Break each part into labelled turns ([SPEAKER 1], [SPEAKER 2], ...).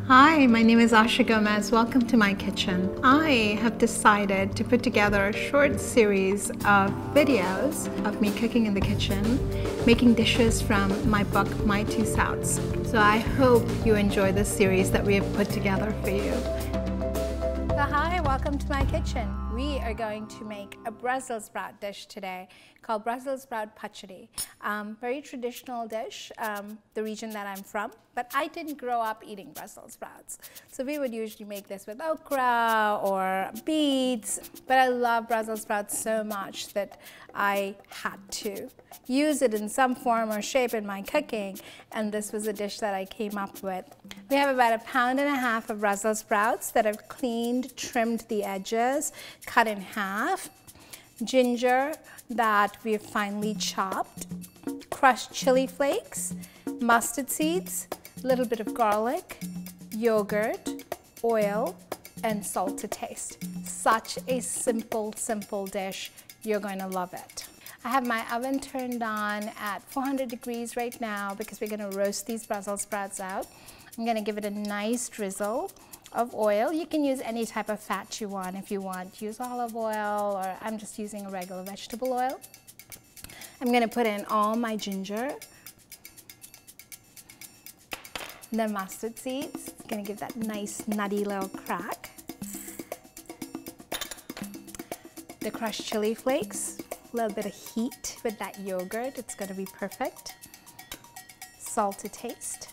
[SPEAKER 1] Hi, my name is Asha Gomez. Welcome to my kitchen. I have decided to put together a short series of videos of me cooking in the kitchen, making dishes from my book, My Two Souths. So I hope you enjoy this series that we have put together for you. So hi, welcome to my kitchen. We are going to make a Brussels sprout dish today called Brussels sprout Pachadi. Very traditional dish, the region that I'm from, but I didn't grow up eating Brussels sprouts. So we would usually make this with okra or beets, but I love Brussels sprouts so much that I had to use it in some form or shape in my cooking, and this was a dish that I came up with. We have about 1.5 pounds of Brussels sprouts that I've cleaned, trimmed the edges, cut in half, ginger that we've finely chopped, crushed chili flakes, mustard seeds, a little bit of garlic, yogurt, oil, and salt to taste. Such a simple dish. You're going to love it. I have my oven turned on at 400 degrees right now because we're going to roast these Brussels sprouts out. I'm going to give it a nice drizzle of oil. You can use any type of fat you want. If you want, use olive oil, or I'm just using a regular vegetable oil. I'm going to put in all my ginger, the mustard seeds. It's going to give that nice nutty little crack. The crushed chili flakes, a little bit of heat with that yogurt. It's going to be perfect. Salt to taste.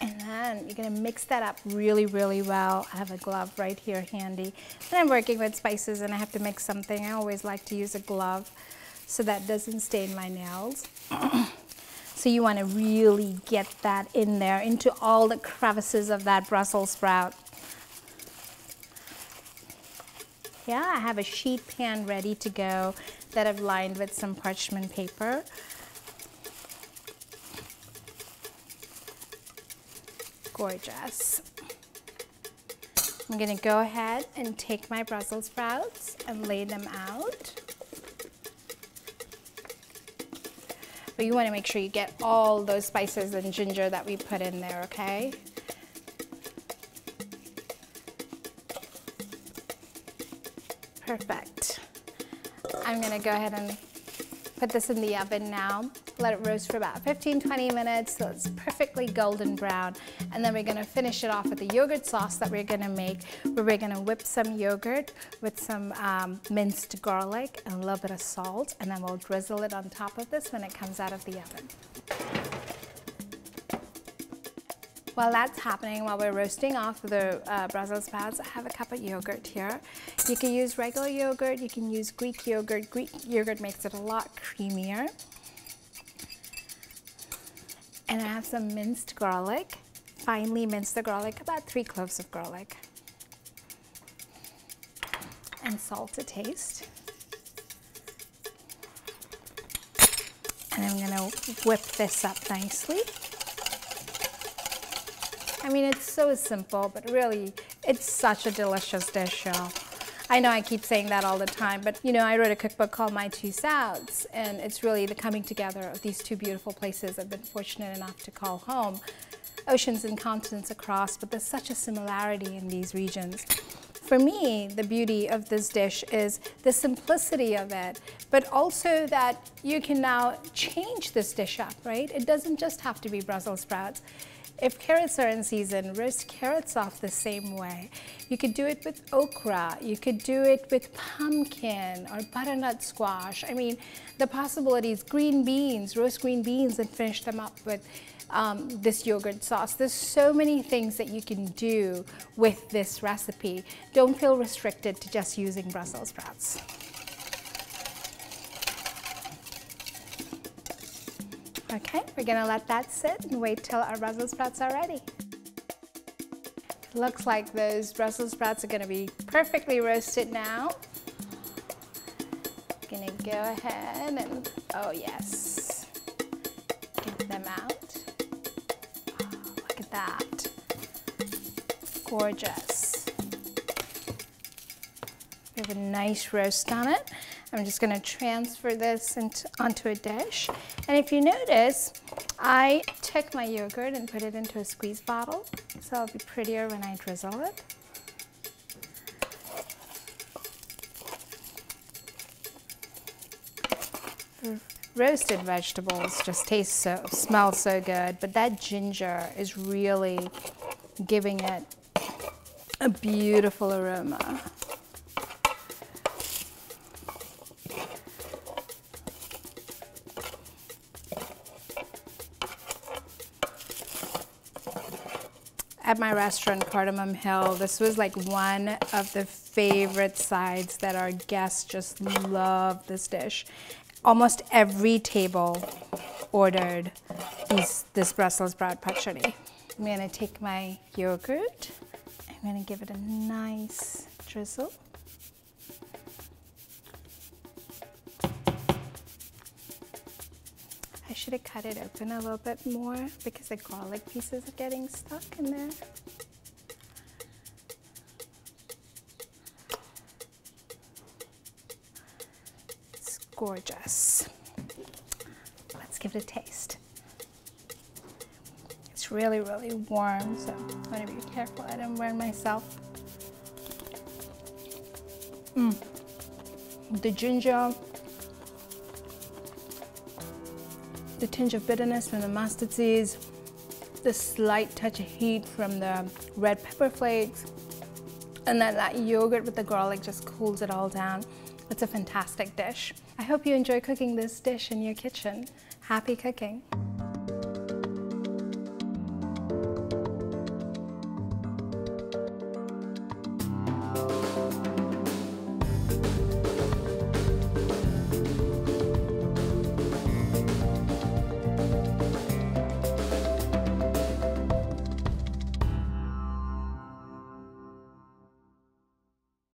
[SPEAKER 1] And then you're going to mix that up really well. I have a glove right here handy. And I'm working with spices and I have to mix something. I always like to use a glove so that doesn't stain my nails. So you want to really get that in there, into all the crevices of that Brussels sprout. Yeah, I have a sheet pan ready to go that I've lined with some parchment paper. Gorgeous. I'm going to go ahead and take my Brussels sprouts and lay them out. But you want to make sure you get all those spices and ginger that we put in there, okay? Perfect. I'm going to go ahead and put this in the oven now. Let it roast for about 15-20 minutes so it's perfectly golden brown. And then we're going to finish it off with the yogurt sauce that we're going to make, where we're going to whip some yogurt with some minced garlic and a little bit of salt, and then we'll drizzle it on top of this when it comes out of the oven. While that's happening, while we're roasting off the Brussels sprouts, I have a cup of yogurt here. You can use regular yogurt, you can use Greek yogurt. Greek yogurt makes it a lot creamier. And I have some minced garlic, finely minced the garlic, about 3 cloves of garlic. And salt to taste. And I'm going to whip this up nicely. I mean, it's so simple, but really, it's such a delicious dish, y'all. I know I keep saying that all the time, but you know, I wrote a cookbook called My Two Souths, and it's really the coming together of these two beautiful places I've been fortunate enough to call home. Oceans and continents across, but there's such a similarity in these regions. For me, the beauty of this dish is the simplicity of it, but also that you can now change this dish up, right? It doesn't just have to be Brussels sprouts. If carrots are in season, roast carrots off the same way. You could do it with okra, you could do it with pumpkin or butternut squash. I mean, the possibilities, green beans, roast green beans and finish them up with this yogurt sauce. There's so many things that you can do with this recipe. Don't feel restricted to just using Brussels sprouts. Okay, we're going to let that sit and wait till our Brussels sprouts are ready. Looks like those Brussels sprouts are going to be perfectly roasted now. Going to go ahead and, oh yes, get them out. Oh, look at that. Gorgeous. We have a nice roast on it. I'm just going to transfer this onto a dish. And if you notice, I took my yogurt and put it into a squeeze bottle, so it'll be prettier when I drizzle it. Roasted vegetables just smell so good, but that ginger is really giving it a beautiful aroma. At my restaurant, Cardamom Hill, this was like one of the favorite sides that our guests just love this dish. Almost every table ordered this Brussels sprout pachadi. I'm gonna take my yogurt, I'm gonna give it a nice drizzle. I should have cut it open a little bit more because the garlic pieces are getting stuck in there. It's gorgeous. Let's give it a taste. It's really, really warm, so I'm gonna be careful I don't burn myself. The ginger, the tinge of bitterness from the mustard seeds, the slight touch of heat from the red pepper flakes, and then that yogurt with the garlic just cools it all down. It's a fantastic dish. I hope you enjoy cooking this dish in your kitchen. Happy cooking.